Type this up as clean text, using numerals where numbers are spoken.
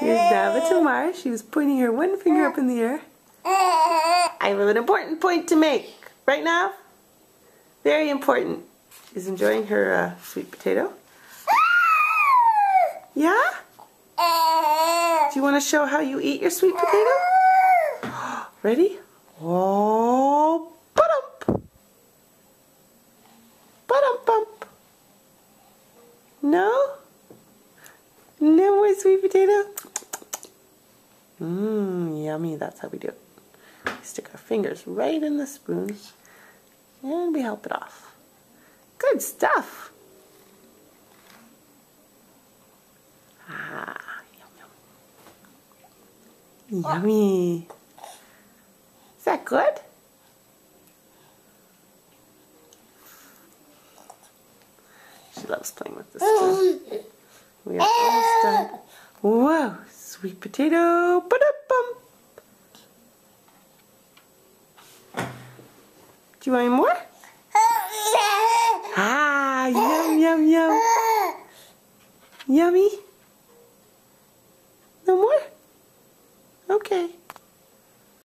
Here's Nava Tamar. She was pointing her one finger up in the air. I have an important point to make. Right now? Very important. She's enjoying her sweet potato. Yeah? Do you want to show how you eat your sweet potato? Ready? Oh, ba-dump. Ba-dump-bump. No? No more sweet potato? Mmm, yummy. That's how we do it. We stick our fingers right in the spoon and we help it off. Good stuff. Ah, yum, yum. Yummy. Is that good? She loves playing with the spoon. We are almost done. Whoa, sweet potato. Ba-da-bum. Do you want any more? Ah, yum, yum, yum. Yummy. No more?